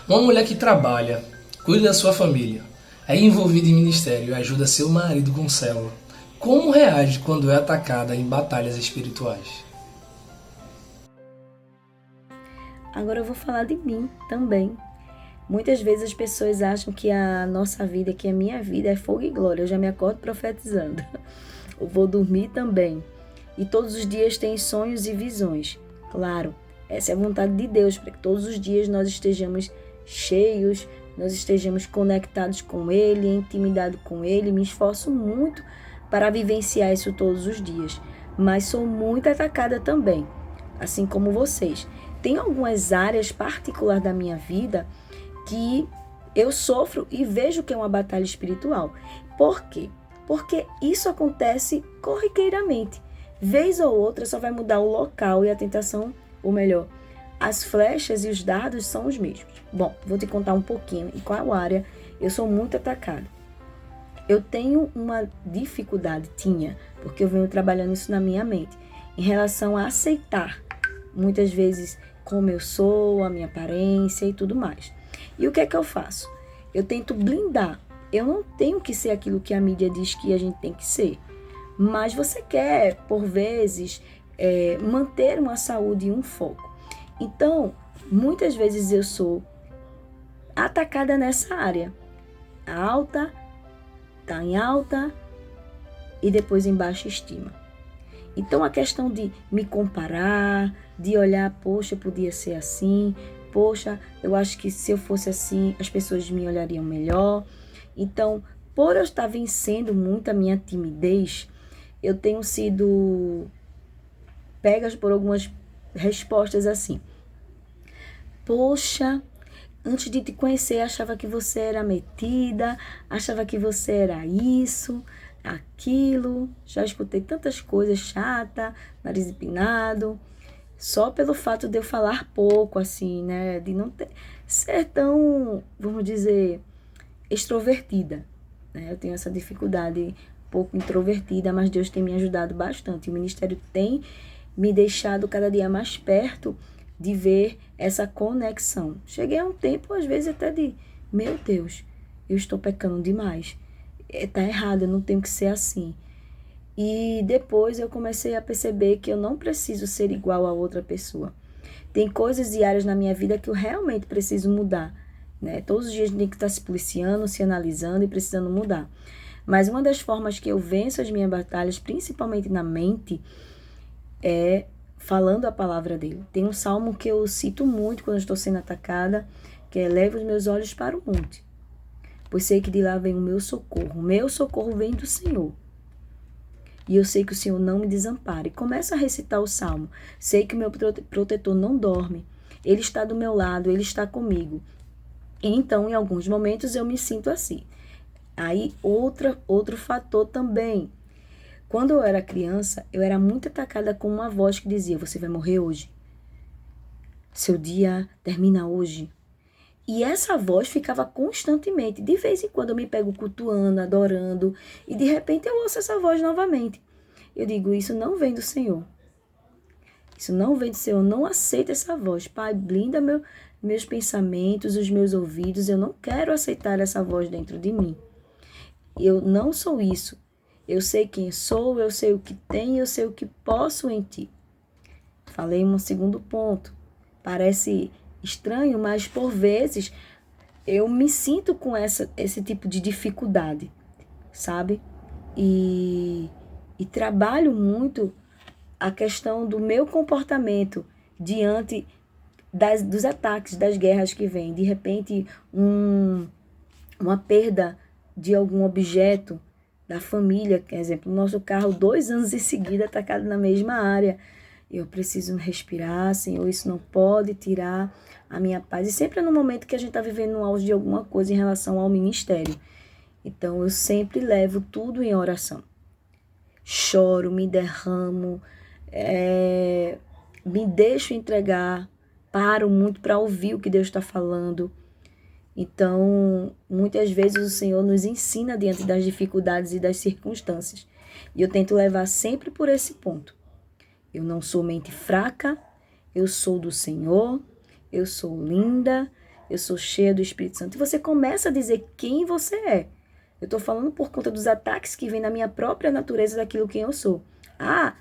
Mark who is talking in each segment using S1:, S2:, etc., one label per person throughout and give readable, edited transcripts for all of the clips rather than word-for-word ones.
S1: Uma mulher que trabalha, cuida da sua família, é envolvida em ministério e ajuda seu marido com célula. Como reage quando é atacada em batalhas espirituais?
S2: Agora eu vou falar de mim também. Muitas vezes as pessoas acham que a nossa vida, que a minha vida é fogo e glória. Eu já me acordo profetizando. Eu vou dormir também. E todos os dias tem sonhos e visões. Claro, essa é a vontade de Deus, para que todos os dias nós estejamos cheios, nós estejamos conectados com Ele, em intimidade com Ele. Me esforço muito para vivenciar isso todos os dias. Mas sou muito atacada também, assim como vocês. Tem algumas áreas particulares da minha vida que eu sofro e vejo que é uma batalha espiritual. Por quê? Porque isso acontece corriqueiramente. Vez ou outra só vai mudar o local e a tentação, ou melhor, as flechas e os dardos são os mesmos. Bom, vou te contar um pouquinho em qual área eu sou muito atacada. Eu tenho uma dificuldade, porque eu venho trabalhando isso na minha mente, em relação a aceitar, muitas vezes, como eu sou, a minha aparência e tudo mais. E o que é que eu faço? Eu tento blindar. Eu não tenho que ser aquilo que a mídia diz que a gente tem que ser. Mas você quer, por vezes, manter uma saúde e um foco. Então, muitas vezes eu sou atacada nessa área. Alta, tá em alta e depois em baixa estima. Então, a questão de me comparar, de olhar, poxa, eu podia ser assim, poxa, eu acho que se eu fosse assim, as pessoas me olhariam melhor. Então, por eu estar vencendo muito a minha timidez, eu tenho sido pegas por algumas respostas assim. Poxa, antes de te conhecer, achava que você era metida, achava que você era isso, aquilo. Já escutei tantas coisas chata, nariz empinado, só pelo fato de eu falar pouco, assim, né? De não ser tão, vamos dizer, extrovertida, né? Eu tenho essa dificuldade, um pouco introvertida, mas Deus tem me ajudado bastante. O ministério tem me deixado cada dia mais perto de ver essa conexão. Cheguei a um tempo, às vezes, até de, meu Deus, eu estou pecando demais. Tá errado, eu não tenho que ser assim. E depois eu comecei a perceber que eu não preciso ser igual a outra pessoa. Tem coisas e áreas na minha vida que eu realmente preciso mudar, né? Todos os dias a gente tem que estar se policiando, se analisando e precisando mudar. Mas uma das formas que eu venço as minhas batalhas, principalmente na mente, é falando a palavra dele. Tem um salmo que eu cito muito quando eu estou sendo atacada, que é: leva os meus olhos para o monte, pois sei que de lá vem o meu socorro. O meu socorro vem do Senhor. E eu sei que o Senhor não me desampara. E começo a recitar o salmo. Sei que o meu protetor não dorme. Ele está do meu lado, ele está comigo. E então, em alguns momentos, eu me sinto assim. Aí, outro fator também. Quando eu era criança, eu era muito atacada com uma voz que dizia: você vai morrer hoje. Seu dia termina hoje. E essa voz ficava constantemente. De vez em quando eu me pego cultuando, adorando, e de repente eu ouço essa voz novamente. Eu digo: isso não vem do Senhor. Isso não vem do Senhor. Eu não aceito essa voz. Pai, blinda meus pensamentos, os meus ouvidos. Eu não quero aceitar essa voz dentro de mim. Eu não sou isso. Eu sei quem sou, eu sei o que tenho, eu sei o que posso em ti. Falei um segundo ponto. Parece estranho, mas por vezes eu me sinto com esse tipo de dificuldade, sabe? E trabalho muito a questão do meu comportamento diante dos ataques, das guerras que vêm. De repente, uma perda de algum objeto da família, por exemplo, o nosso carro 2 anos em seguida atacado na mesma área. Eu preciso respirar, Senhor, isso não pode tirar a minha paz. E sempre é no momento que a gente está vivendo no auge de alguma coisa em relação ao ministério. Então, eu sempre levo tudo em oração. Choro, me derramo, me deixo entregar, paro muito para ouvir o que Deus está falando. Então, muitas vezes o Senhor nos ensina diante das dificuldades e das circunstâncias. E eu tento levar sempre por esse ponto. Eu não sou mente fraca, eu sou do Senhor, eu sou linda, eu sou cheia do Espírito Santo. E você começa a dizer quem você é. Eu estou falando por conta dos ataques que vêm na minha própria natureza daquilo quem eu sou. Ah,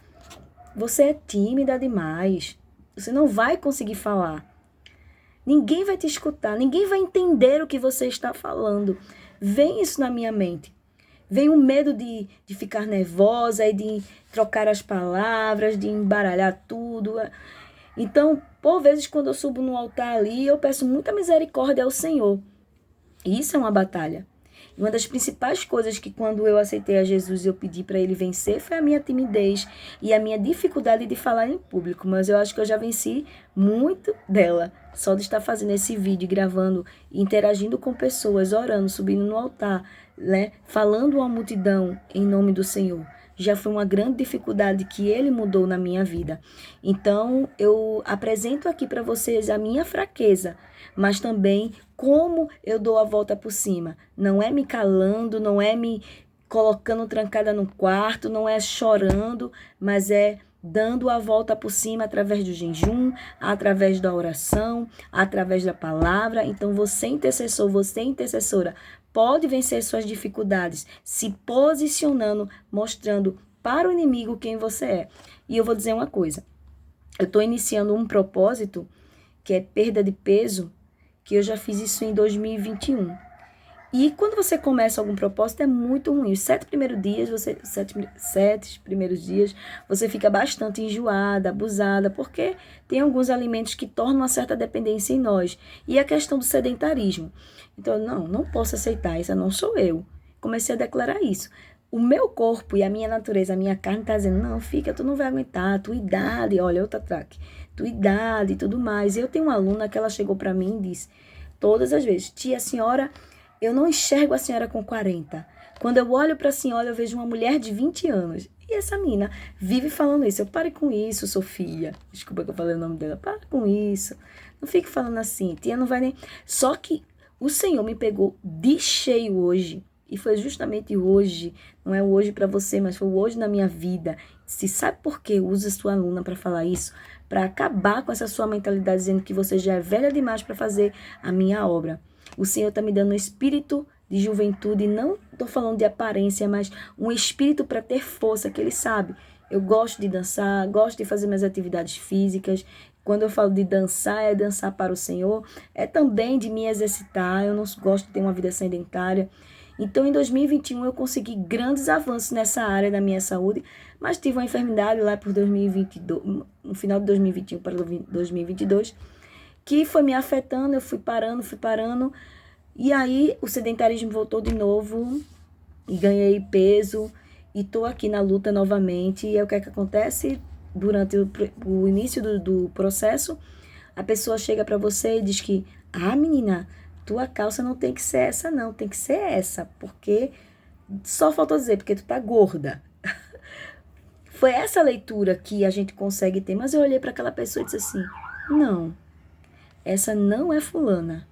S2: você é tímida demais. Você não vai conseguir falar. Ninguém vai te escutar. Ninguém vai entender o que você está falando. Vem isso na minha mente. Vem o medo de ficar nervosa e de trocar as palavras, de embaralhar tudo. Então, por vezes, quando eu subo no altar ali, eu peço muita misericórdia ao Senhor. E isso é uma batalha. E uma das principais coisas que quando eu aceitei a Jesus eu pedi para ele vencer foi a minha timidez e a minha dificuldade de falar em público. Mas eu acho que eu já venci muito dela. Só de estar fazendo esse vídeo, gravando, interagindo com pessoas, orando, subindo no altar, né, falando à multidão em nome do Senhor. Já foi uma grande dificuldade que ele mudou na minha vida. Então, eu apresento aqui para vocês a minha fraqueza, mas também como eu dou a volta por cima. Não é me calando, não é me colocando trancada no quarto, não é chorando, mas é dando a volta por cima através do jejum, através da oração, através da palavra. Então, você intercessor, você intercessora, pode vencer suas dificuldades se posicionando, mostrando para o inimigo quem você é. E eu vou dizer uma coisa. Eu estou iniciando um propósito que é perda de peso, que eu já fiz isso em 2021. E quando você começa algum propósito, é muito ruim. Os 7 primeiros dias, sete primeiros dias, você fica bastante enjoada, abusada, porque tem alguns alimentos que tornam uma certa dependência em nós. E a questão do sedentarismo. Então, não posso aceitar, essa não sou eu. Comecei a declarar isso. O meu corpo e a minha natureza, a minha carne está dizendo, não, fica, tu não vai aguentar, tua idade, olha, outro ataque, tua idade e tudo mais. E eu tenho uma aluna que ela chegou para mim e disse, todas as vezes, tia, a senhora... Eu não enxergo a senhora com 40. Quando eu olho para a senhora, eu vejo uma mulher de 20 anos. E essa menina vive falando isso. Eu pare com isso, Sofia. Desculpa que eu falei o nome dela. Para com isso. Não fique falando assim. Tia não vai nem... Só que o Senhor me pegou de cheio hoje. E foi justamente hoje. Não é o hoje para você, mas foi o hoje na minha vida. Se sabe por que usa sua aluna para falar isso? Para acabar com essa sua mentalidade dizendo que você já é velha demais para fazer a minha obra. O Senhor está me dando um espírito de juventude, não estou falando de aparência, mas um espírito para ter força, que Ele sabe. Eu gosto de dançar, gosto de fazer minhas atividades físicas. Quando eu falo de dançar, é dançar para o Senhor. É também de me exercitar, eu não gosto de ter uma vida sedentária. Então, em 2021, eu consegui grandes avanços nessa área da minha saúde, mas tive uma enfermidade lá por 2022, no final de 2021 para 2022, que foi me afetando, eu fui parando, e aí o sedentarismo voltou de novo, e ganhei peso, e tô aqui na luta novamente, e é o que é que acontece durante o início do processo, a pessoa chega para você e diz que, menina, tua calça não tem que ser essa não, tem que ser essa, porque, só faltou dizer, porque tu tá gorda. Foi essa leitura que a gente consegue ter, mas eu olhei para aquela pessoa e disse assim, não, essa não é fulana,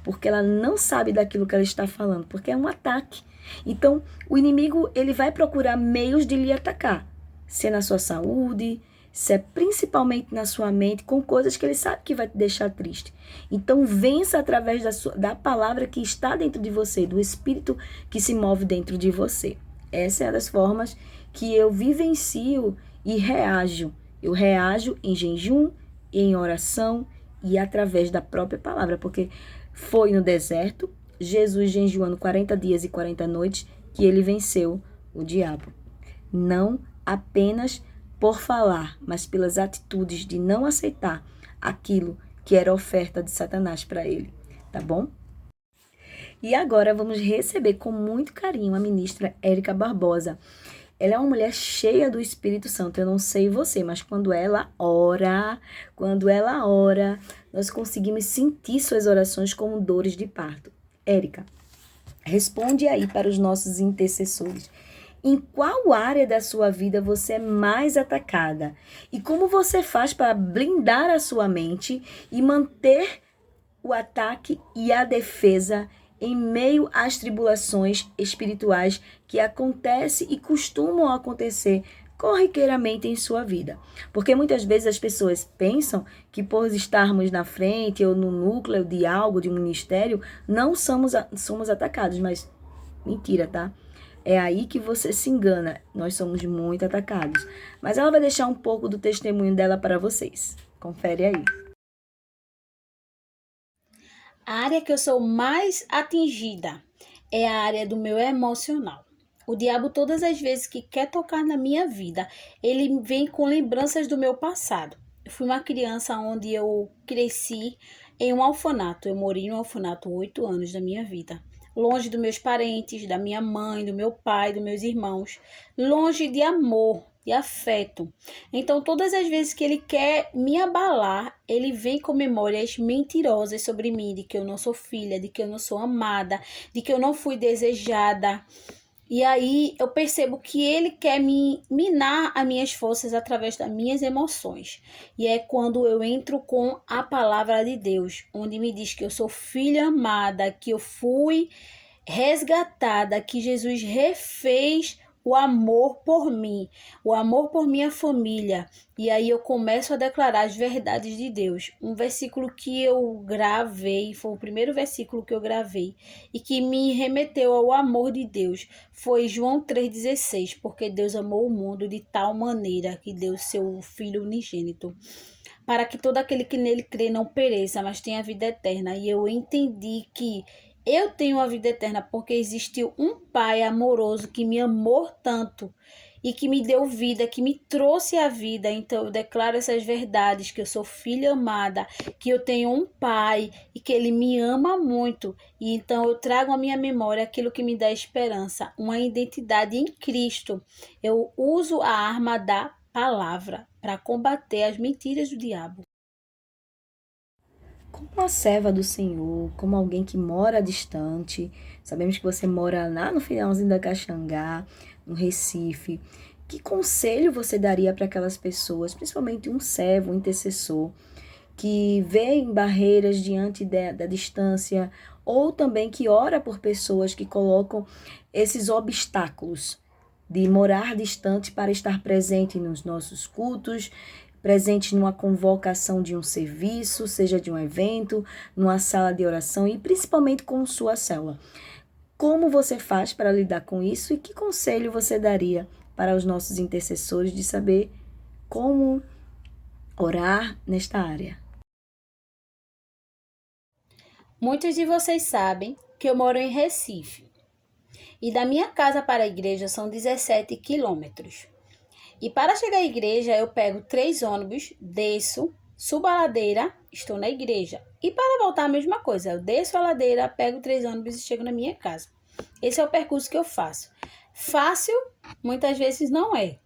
S2: porque ela não sabe daquilo que ela está falando, porque é um ataque. Então, o inimigo, ele vai procurar meios de lhe atacar, se é na sua saúde, se é principalmente na sua mente, com coisas que ele sabe que vai te deixar triste. Então, vença através da palavra que está dentro de você, do espírito que se move dentro de você. Essa é uma das formas que eu vivencio e reajo. Eu reajo em jejum, em oração, e através da própria palavra, porque foi no deserto, Jesus jejuando 40 dias e 40 noites, que ele venceu o diabo. Não apenas por falar, mas pelas atitudes de não aceitar aquilo que era oferta de Satanás para ele, tá bom? E agora vamos receber com muito carinho a ministra Érica Barbosa. Ela é uma mulher cheia do Espírito Santo. Eu não sei você, mas quando ela ora, nós conseguimos sentir suas orações como dores de parto. Érica, responde aí para os nossos intercessores. Em qual área da sua vida você é mais atacada? E como você faz para blindar a sua mente e manter o ataque e a defesa em meio às tribulações espirituais que acontecem e costumam acontecer corriqueiramente em sua vida. Porque muitas vezes as pessoas pensam que por estarmos na frente ou no núcleo de algo, de um ministério, não somos atacados, mas mentira, tá? É aí que você se engana. Nós somos muito atacados. Mas ela vai deixar um pouco do testemunho dela para vocês. Confere aí.
S3: A área que eu sou mais atingida é a área do meu emocional. O diabo, todas as vezes que quer tocar na minha vida, ele vem com lembranças do meu passado. Eu fui uma criança onde eu cresci em um orfanato. Eu morei em um orfanato 8 anos da minha vida. Longe dos meus parentes, da minha mãe, do meu pai, dos meus irmãos. Longe de amor, de afeto. Então, todas as vezes que ele quer me abalar, ele vem com memórias mentirosas sobre mim, de que eu não sou filha, de que eu não sou amada, de que eu não fui desejada. E aí eu percebo que ele quer me minar as minhas forças através das minhas emoções. E é quando eu entro com a palavra de Deus, onde me diz que eu sou filha amada, que eu fui resgatada, que Jesus refez o amor por mim, o amor por minha família. E aí eu começo a declarar as verdades de Deus. Um versículo que eu gravei, foi o primeiro versículo que eu gravei, e que me remeteu ao amor de Deus, foi João 3,16, porque Deus amou o mundo de tal maneira que deu seu Filho unigênito, para que todo aquele que nele crê não pereça, mas tenha vida eterna. E eu entendi que eu tenho a vida eterna porque existiu um Pai amoroso que me amou tanto e que me deu vida, que me trouxe a vida. Então eu declaro essas verdades, que eu sou filha amada, que eu tenho um Pai e que Ele me ama muito. E então eu trago à minha memória aquilo que me dá esperança, uma identidade em Cristo. Eu uso a arma da palavra para combater as mentiras do diabo.
S2: Como uma serva do Senhor, como alguém que mora distante, sabemos que você mora lá no finalzinho da Caxangá, no Recife. Que conselho você daria para aquelas pessoas, principalmente um servo, um intercessor, que vê barreiras diante da distância, ou também que ora por pessoas que colocam esses obstáculos de morar distante para estar presente nos nossos cultos, presente numa convocação de um serviço, seja de um evento, numa sala de oração e principalmente com sua célula. Como você faz para lidar com isso e que conselho você daria para os nossos intercessores de saber como orar nesta área?
S3: Muitos de vocês sabem que eu moro em Recife e da minha casa para a igreja são 17 quilômetros. E para chegar à igreja, eu pego 3 ônibus, desço, subo a ladeira, estou na igreja. E para voltar a mesma coisa, eu desço a ladeira, pego 3 ônibus e chego na minha casa. Esse é o percurso que eu faço. Fácil, muitas vezes não é,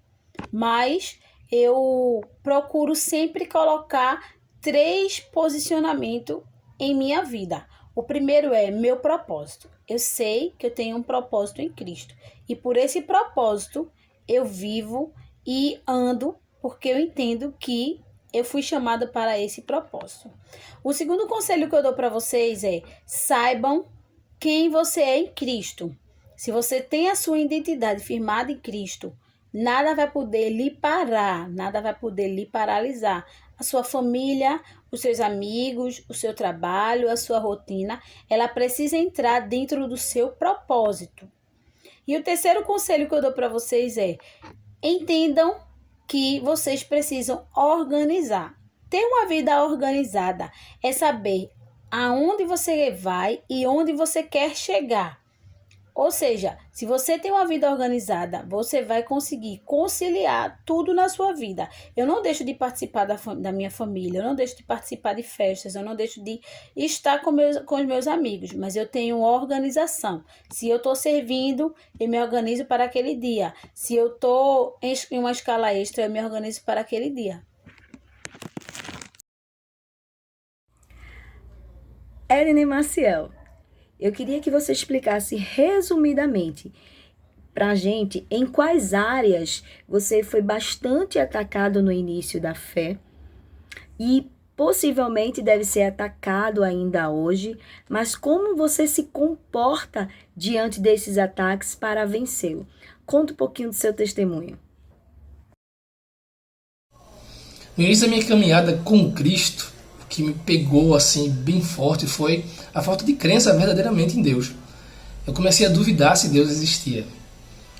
S3: mas eu procuro sempre colocar 3 posicionamentos em minha vida. O primeiro é meu propósito. Eu sei que eu tenho um propósito em Cristo e por esse propósito eu vivo e ando, porque eu entendo que eu fui chamada para esse propósito. O segundo conselho que eu dou para vocês é: saibam quem você é em Cristo. Se você tem a sua identidade firmada em Cristo, nada vai poder lhe parar, nada vai poder lhe paralisar. A sua família, os seus amigos, o seu trabalho, a sua rotina, ela precisa entrar dentro do seu propósito. E o terceiro conselho que eu dou para vocês é: entendam que vocês precisam organizar. Ter uma vida organizada é saber aonde você vai e onde você quer chegar. Ou seja, se você tem uma vida organizada, você vai conseguir conciliar tudo na sua vida. Eu não deixo de participar da minha família, eu não deixo de participar de festas, eu não deixo de estar com os meus amigos, mas eu tenho organização. Se eu estou servindo, eu me organizo para aquele dia. Se eu estou em uma escala extra, eu me organizo para aquele dia.
S2: Ellen Maciel, eu queria que você explicasse resumidamente para a gente em quais áreas você foi bastante atacado no início da fé e possivelmente deve ser atacado ainda hoje, mas como você se comporta diante desses ataques para vencê-lo? Conta um pouquinho do seu testemunho.
S1: No início da minha caminhada com Cristo, o que me pegou assim bem forte foi a falta de crença verdadeiramente em Deus. Eu comecei a duvidar se Deus existia.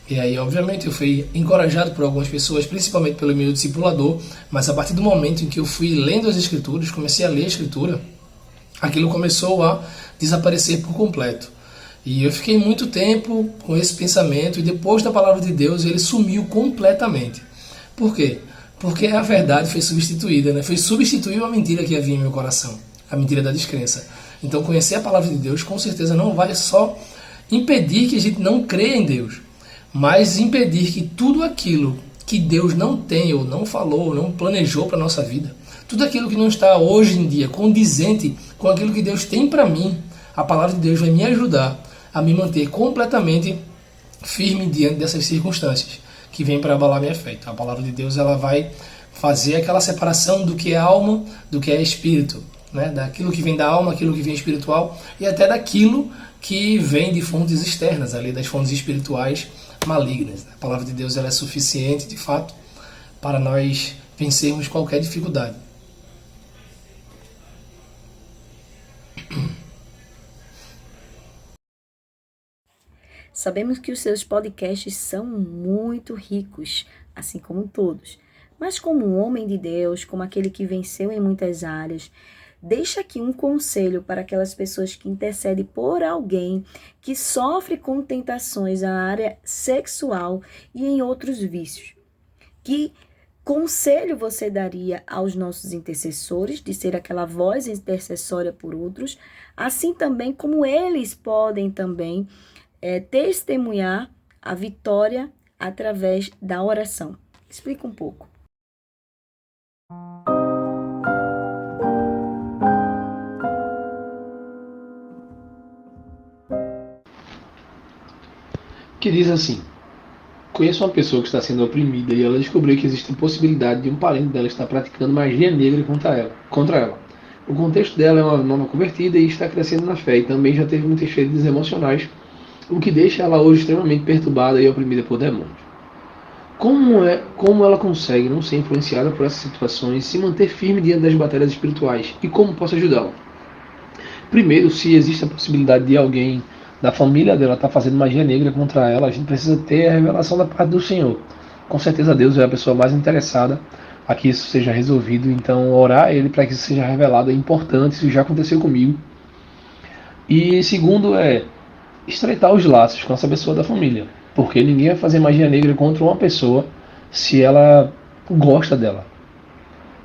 S1: E aí, obviamente, eu fui encorajado por algumas pessoas, principalmente pelo meu discipulador, mas a partir do momento em que eu fui lendo as Escrituras, comecei a ler a Escritura, aquilo começou a desaparecer por completo. E eu fiquei muito tempo com esse pensamento, e depois da palavra de Deus, ele sumiu completamente. Por quê? Porque a verdade foi substituída, né? Foi substituir a mentira que havia em meu coração, a mentira da descrença. Então, conhecer a palavra de Deus, com certeza, não vai só impedir que a gente não creia em Deus, mas impedir que tudo aquilo que Deus não tem, ou não falou, ou não planejou para a nossa vida, tudo aquilo que não está hoje em dia condizente com aquilo que Deus tem para mim, a palavra de Deus vai me ajudar a me manter completamente firme diante dessas circunstâncias que vêm para abalar minha fé. Então, a palavra de Deus ela vai fazer aquela separação do que é alma, do que é espírito, né? Daquilo que vem da alma, aquilo que vem espiritual, e até daquilo que vem de fontes externas, ali das fontes espirituais malignas. A palavra de Deus ela é suficiente, de fato, para nós vencermos qualquer dificuldade.
S2: Sabemos que os seus podcasts são muito ricos, assim como todos. Mas como um homem de Deus, como aquele que venceu em muitas áreas, deixa aqui um conselho para aquelas pessoas que intercedem por alguém que sofre com tentações na área sexual e em outros vícios. Que conselho você daria aos nossos intercessores de ser aquela voz intercessória por outros, assim também como eles podem também testemunhar a vitória através da oração? Explica um pouco.
S1: Que diz assim: conheço uma pessoa que está sendo oprimida e ela descobriu que existe a possibilidade de um parente dela estar praticando magia negra contra ela. O contexto dela é uma nova convertida e está crescendo na fé, e também já teve muitas feridas emocionais, o que deixa ela hoje extremamente perturbada e oprimida por demônios. Como ela consegue não ser influenciada por essas situações e se manter firme diante das batalhas espirituais? E como posso ajudá-la? Primeiro, se existe a possibilidade de alguém da família dela estar fazendo magia negra contra ela, a gente precisa ter a revelação da parte do Senhor. Com certeza Deus é a pessoa mais interessada a que isso seja resolvido, então orar a Ele para que isso seja revelado é importante, isso já aconteceu comigo. E segundo estreitar os laços com essa pessoa da família, porque ninguém vai fazer magia negra contra uma pessoa se ela gosta dela.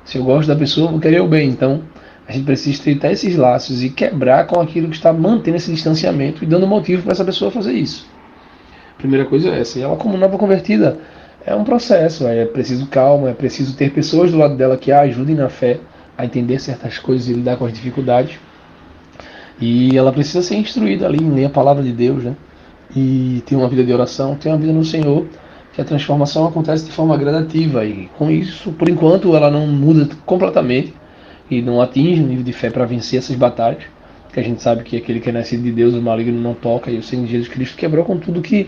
S1: Se eu gosto da pessoa, eu vou querer o bem. Então a gente precisa estreitar esses laços e quebrar com aquilo que está mantendo esse distanciamento e dando motivo para essa pessoa fazer isso. Primeira coisa é essa. E ela, como nova convertida, é um processo, é preciso calma, é preciso ter pessoas do lado dela que a ajudem na fé a entender certas coisas e lidar com as dificuldades. E ela precisa ser instruída ali em ler a palavra de Deus, né? E ter uma vida de oração, ter uma vida no Senhor, que a transformação acontece de forma gradativa. E com isso, por enquanto, ela não muda completamente e não atinge o nível de fé para vencer essas batalhas, que a gente sabe que aquele que é nascido de Deus, o maligno não toca, e o Senhor Jesus Cristo quebrou com tudo que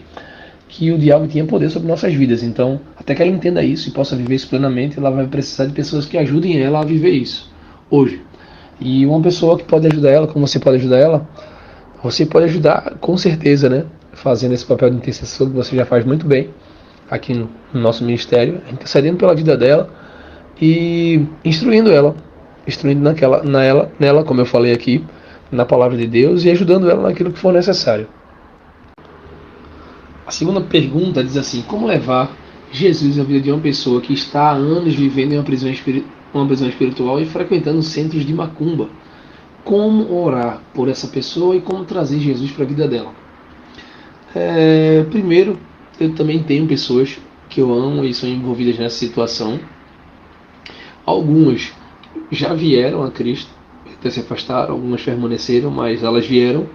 S1: o diabo tinha poder sobre nossas vidas. Então, até que ela entenda isso e possa viver isso plenamente, ela vai precisar de pessoas que ajudem ela a viver isso hoje. E uma pessoa que pode ajudar ela, como você pode ajudar ela, você pode ajudar com certeza, né? Fazendo esse papel de intercessor que você já faz muito bem aqui no nosso ministério, intercedendo pela vida dela e instruindo nela, como eu falei aqui, na palavra de Deus, e ajudando ela naquilo que for necessário. A segunda pergunta diz assim: como levar Jesus à vida de uma pessoa que está há anos vivendo em uma prisão espiritual e frequentando centros de macumba? Como orar por essa pessoa e como trazer Jesus para a vida dela? Primeiro, eu também tenho pessoas que eu amo e são envolvidas nessa situação. Algumas já vieram a Cristo, até se afastaram, algumas permaneceram, mas elas vieram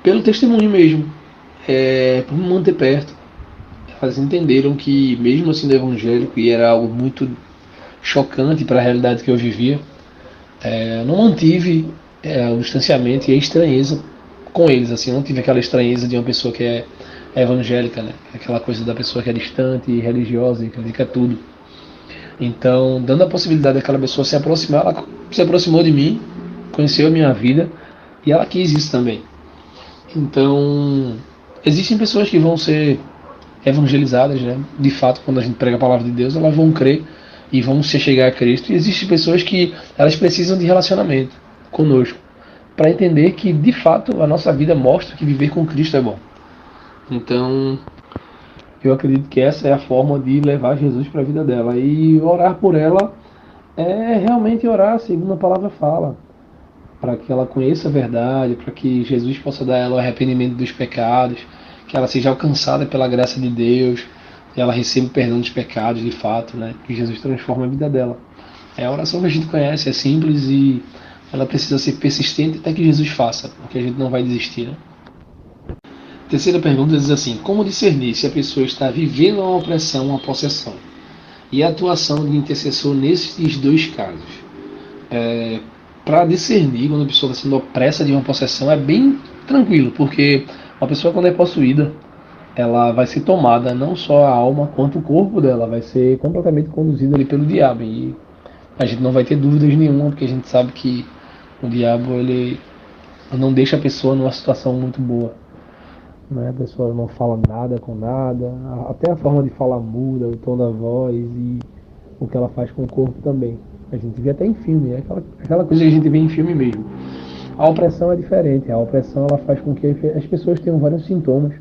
S1: pelo testemunho mesmo, por me manter perto. Elas entenderam que, mesmo assim, do evangélico, e era algo muito chocante para a realidade que eu vivia, não mantive o distanciamento e a estranheza com eles. Assim, não tive aquela estranheza de uma pessoa que é evangélica, né? Aquela coisa da pessoa que é distante e religiosa e critica tudo. Então, dando a possibilidade daquela pessoa se aproximar, ela se aproximou de mim, conheceu a minha vida e ela quis isso também. Então, existem pessoas que vão ser evangelizadas, né? De fato, quando a gente prega a palavra de Deus, elas vão crer e vão se chegar a Cristo. E existem pessoas que elas precisam de relacionamento conosco para entender que, de fato, a nossa vida mostra que viver com Cristo é bom. Então, eu acredito que essa é a forma de levar Jesus para a vida dela. E orar por ela é realmente orar segundo a palavra fala, para que ela conheça a verdade, para que Jesus possa dar a ela o arrependimento dos pecados, que ela seja alcançada pela graça de Deus, que ela receba o perdão dos pecados de fato, né? Que Jesus transforme a vida dela. É a oração que a gente conhece, é simples e ela precisa ser persistente até que Jesus faça, porque a gente não vai desistir, né? Terceira pergunta diz assim: como discernir se a pessoa está vivendo uma opressão, uma possessão? E a atuação de intercessor nesses dois casos. Para discernir quando a pessoa está sendo opressa de uma possessão é bem tranquilo, porque uma pessoa quando é possuída, ela vai ser tomada, não só a alma quanto o corpo dela, vai ser completamente conduzida ali pelo diabo. E a gente não vai ter dúvidas nenhuma, porque a gente sabe que o diabo ele não deixa a pessoa numa situação muito boa. Né? A pessoa não fala nada com nada, até a forma de falar muda, o tom da voz e o que ela faz com o corpo também. A gente vê até em filme, é aquela coisa que a gente vê em filme mesmo. A opressão é diferente, a opressão ela faz com que as pessoas tenham vários sintomas.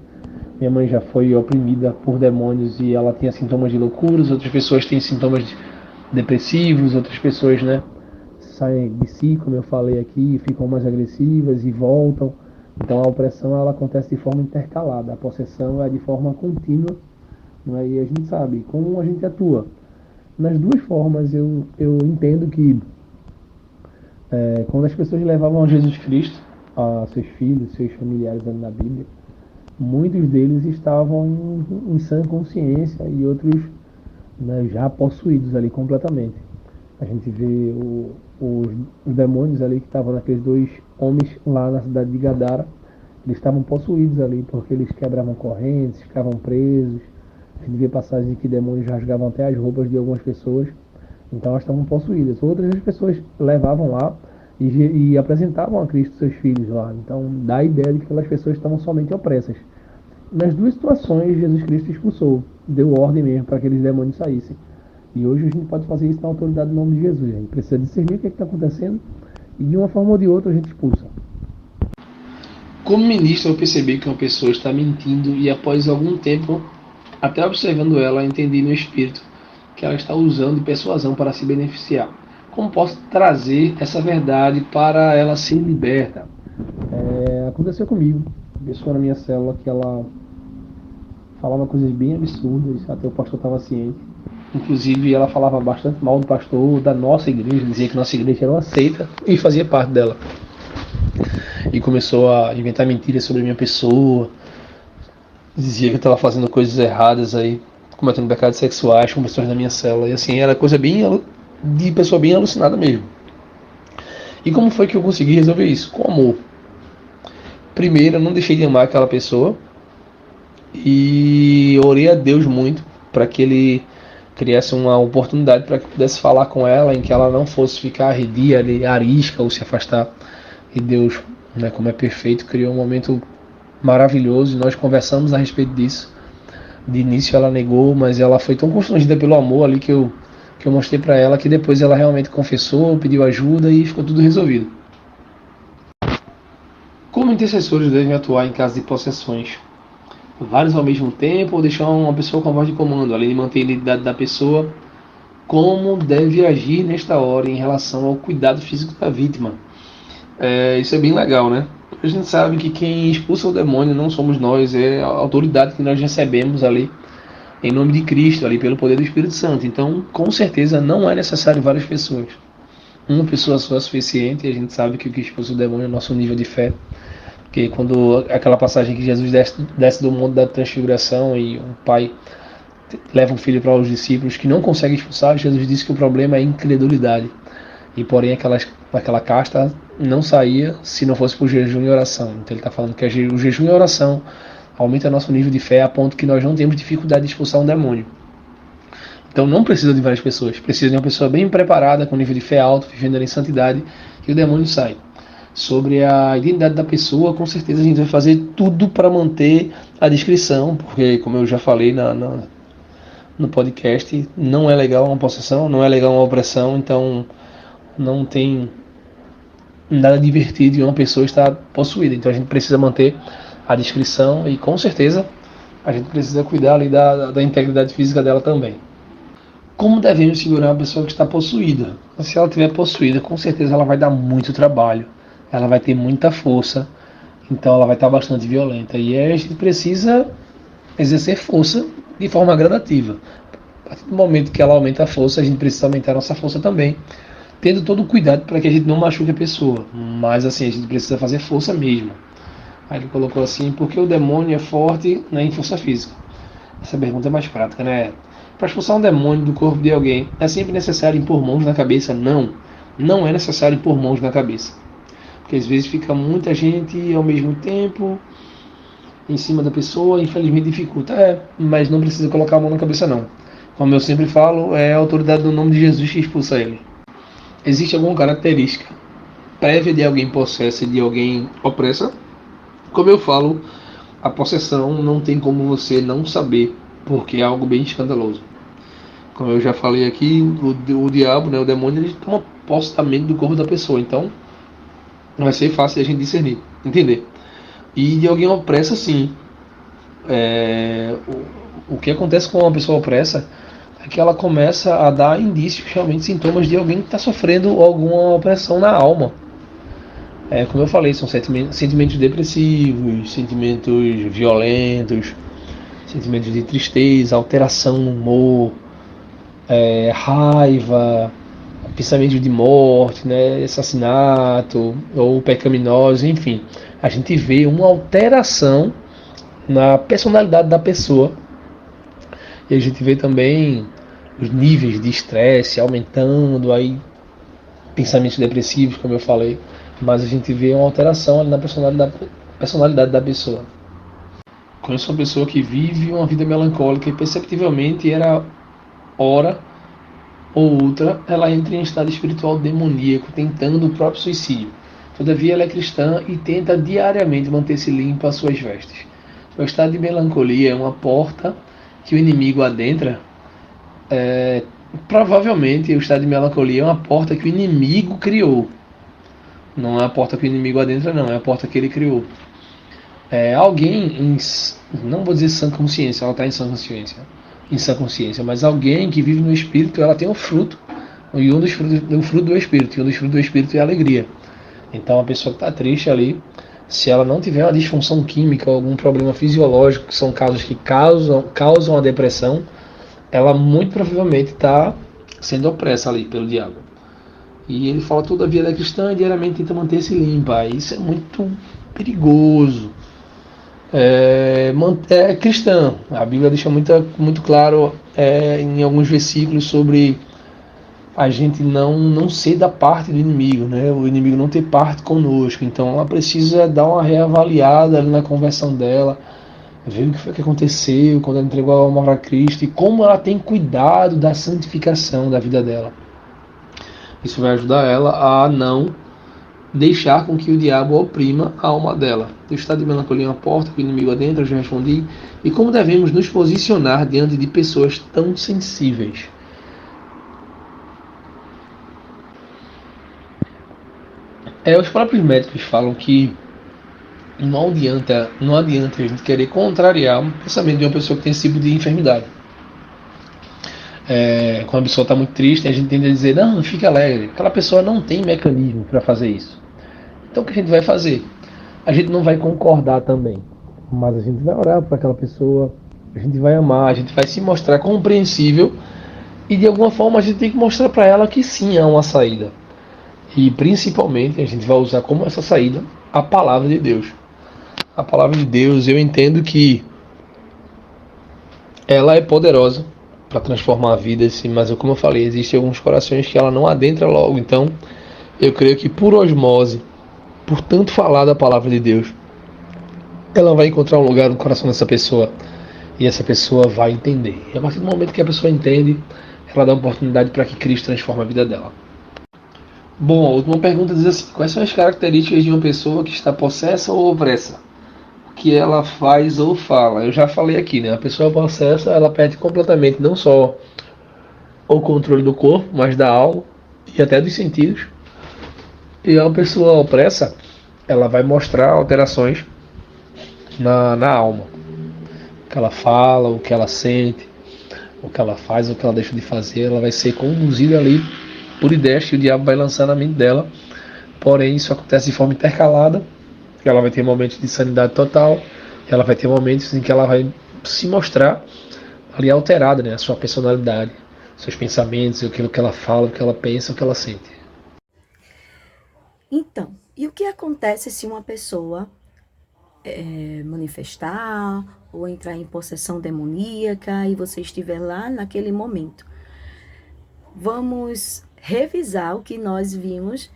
S1: Minha mãe já foi oprimida por demônios e ela tinha sintomas de loucuras, outras pessoas têm sintomas depressivos, outras pessoas, né, saem de si, como eu falei aqui, ficam mais agressivas e voltam. Então a opressão ela acontece de forma intercalada, a possessão é de forma contínua, né? E a gente sabe como a gente atua. Nas duas formas eu entendo que quando as pessoas levavam a Jesus Cristo, a seus filhos, seus familiares ali na Bíblia, muitos deles estavam em sã consciência e outros, né, já possuídos ali completamente. A gente vê os demônios ali que estavam naqueles dois homens lá na cidade de Gadara, eles estavam possuídos ali porque eles quebravam correntes, ficavam presos. A gente vê passagens em que demônios rasgavam até as roupas de algumas pessoas, então elas estavam possuídas. Outras as pessoas levavam lá e apresentavam a Cristo seus filhos lá, então dá a ideia de que aquelas pessoas estavam somente opressas. Nas duas situações Jesus Cristo expulsou, deu ordem mesmo para que aqueles demônios saíssem. E hoje a gente pode fazer isso na autoridade do nome de Jesus. A gente precisa discernir o que está acontecendo e de uma forma ou de outra a gente expulsa. Como ministro, eu percebi que uma pessoa está mentindo e após algum tempo, até observando ela, entendi no espírito que ela está usando de persuasão para se beneficiar. Como posso trazer essa verdade para ela ser liberta? Aconteceu comigo. Uma pessoa na minha célula que ela falava coisas bem absurdas, até o pastor estava ciente. Inclusive ela falava bastante mal do pastor da nossa igreja, dizia que nossa igreja era uma seita e fazia parte dela. E começou a inventar mentiras sobre a minha pessoa, dizia que eu estava fazendo coisas erradas aí, cometendo pecados sexuais com pessoas da minha célula. E assim, era coisa bem de pessoa bem alucinada mesmo. E como foi que eu consegui resolver isso? Com amor. Primeiro, eu não deixei de amar aquela pessoa e orei a Deus muito para que Ele criasse uma oportunidade para que eu pudesse falar com ela, em que ela não fosse ficar arredia, arisca ou se afastar. E Deus, né, como é perfeito, criou um momento maravilhoso e nós conversamos a respeito disso. De início ela negou, mas ela foi tão constrangida pelo amor ali que eu mostrei para ela, que depois ela realmente confessou, pediu ajuda e ficou tudo resolvido. Como intercessores devem atuar em caso de possessões? Vários ao mesmo tempo ou deixar uma pessoa com a voz de comando, além de manter a identidade da pessoa? Como deve agir nesta hora em relação ao cuidado físico da vítima? Isso é bem legal, né? A gente sabe que quem expulsa o demônio não somos nós, é a autoridade que nós recebemos ali em nome de Cristo, ali pelo poder do Espírito Santo. Então, com certeza, não é necessário várias pessoas. Uma pessoa só é suficiente, e a gente sabe que o que expulsa o demônio é o nosso nível de fé. Porque quando aquela passagem que Jesus desce do monte da transfiguração e um pai leva um filho para os discípulos que não consegue expulsar, Jesus disse que o problema é a incredulidade. E porém aquela casta não saía se não fosse por jejum e oração. Então ele está falando que o jejum e a oração aumenta nosso nível de fé a ponto que nós não temos dificuldade de expulsar um demônio. Então não precisa de várias pessoas, precisa de uma pessoa bem preparada, com nível de fé alto, vivendo em santidade, e o demônio sai. Sobre a identidade da pessoa, com certeza a gente vai fazer tudo para manter a discrição, porque, como eu já falei no podcast, não é legal uma possessão, não é legal uma opressão, então não tem nada divertido em uma pessoa estar possuída. Então a gente precisa manter a discrição e, com certeza, a gente precisa cuidar ali da integridade física dela também. Como devemos segurar uma pessoa que está possuída? Se ela estiver possuída, com certeza ela vai dar muito trabalho, ela vai ter muita força, então ela vai estar bastante violenta. E aí a gente precisa exercer força de forma gradativa. A partir do momento que ela aumenta a força, a gente precisa aumentar a nossa força também, tendo todo o cuidado para que a gente não machuque a pessoa. Mas assim, a gente precisa fazer força mesmo. Aí ele colocou assim, porque o demônio é forte, né, em força física? Essa pergunta é mais prática, né? Para expulsar um demônio do corpo de alguém, é sempre necessário impor mãos na cabeça? Não. Não é necessário impor mãos na cabeça. Porque às vezes fica muita gente ao mesmo tempo em cima da pessoa, infelizmente dificulta. Mas não precisa colocar a mão na cabeça não. Como eu sempre falo, é a autoridade do nome de Jesus que expulsa ele. Existe alguma característica prévia de alguém possesso e de alguém opressa? Como eu falo, a possessão não tem como você não saber, porque é algo bem escandaloso. Como eu já falei aqui, o diabo, né, o demônio, ele toma posse também do corpo da pessoa, então não vai ser fácil a gente discernir, entender. E de alguém opressa, sim. O que acontece com uma pessoa opressa é que ela começa a dar indícios, realmente sintomas de alguém que está sofrendo alguma opressão na alma. Como eu falei, são sentimentos depressivos, sentimentos violentos, sentimentos de tristeza, alteração no humor, raiva, pensamentos de morte, né, assassinato ou pecaminosos, enfim. A gente vê uma alteração na personalidade da pessoa e a gente vê também os níveis de estresse aumentando, aí pensamentos depressivos, como eu falei, mas a gente vê uma alteração ali na personalidade da pessoa. Conheço uma pessoa que vive uma vida melancólica e perceptivelmente era hora ou outra ela entra em estado espiritual demoníaco, tentando o próprio suicídio. Todavia ela é cristã e tenta diariamente manter-se limpa as suas vestes. O estado de melancolia é uma porta que o inimigo adentra. Provavelmente o estado de melancolia é uma porta que o inimigo criou. Não é a porta que o inimigo adentra, não, é a porta que ele criou. Alguém, não vou dizer sã consciência, ela está em sã consciência, mas alguém que vive no Espírito, ela tem um fruto, e um dos frutos, o fruto do Espírito, e um dos frutos do Espírito é a alegria. Então a pessoa que está triste ali, se ela não tiver uma disfunção química, algum problema fisiológico, que são casos que causam a depressão, ela muito provavelmente está sendo opressa ali pelo diabo. E ele fala toda a vida cristã e diariamente tenta manter-se limpa. Isso é muito perigoso. É cristã. A Bíblia deixa muito claro em alguns versículos sobre a gente não ser da parte do inimigo, né? O inimigo não ter parte conosco. Então ela precisa dar uma reavaliada ali na conversão dela, ver o que foi que aconteceu quando ela entregou a alma a Cristo e como ela tem cuidado da santificação da vida dela. Isso vai ajudar ela a não deixar com que o diabo oprima a alma dela. O estado de melancolia é uma porta que o inimigo adentra, eu já respondi. E como devemos nos posicionar diante de pessoas tão sensíveis? Os próprios médicos falam que não adianta a gente querer contrariar o pensamento de uma pessoa que tem esse tipo de enfermidade. Quando a pessoa está muito triste, a gente tende a dizer, não, fique alegre. Aquela pessoa não tem mecanismo para fazer isso. Então o que a gente vai fazer? A gente não vai concordar também, mas a gente vai orar para aquela pessoa, a gente vai amar, a gente vai se mostrar compreensível e de alguma forma a gente tem que mostrar para ela que sim, há uma saída. E principalmente a gente vai usar como essa saída a palavra de Deus. A palavra de Deus, eu entendo que ela é poderosa para transformar a vida, sim, mas como eu falei, existem alguns corações que ela não adentra logo. Então eu creio que por osmose, por tanto falar da palavra de Deus, ela vai encontrar um lugar no coração dessa pessoa e essa pessoa vai entender. E a partir do momento que a pessoa entende, ela dá oportunidade para que Cristo transforme a vida dela. Bom, a última pergunta diz assim: quais são as características de uma pessoa que está possessa ou opressa? O que ela faz ou fala? Eu já falei aqui, né? A pessoa possessa, ela perde completamente não só o controle do corpo, mas da alma e até dos sentidos. E uma pessoa opressa, ela vai mostrar alterações na alma. O que ela fala, o que ela sente, o que ela faz, o que ela deixa de fazer, ela vai ser conduzida ali por ideias que o diabo vai lançar na mente dela. Porém, isso acontece de forma intercalada. Ela vai ter momentos de sanidade total, ela vai ter momentos em que ela vai se mostrar ali alterada, né? A sua personalidade, seus pensamentos, aquilo que ela fala, o que ela pensa, o que ela sente.
S2: Então, e o que acontece se uma pessoa manifestar ou entrar em possessão demoníaca e você estiver lá naquele momento? Vamos revisar o que nós vimos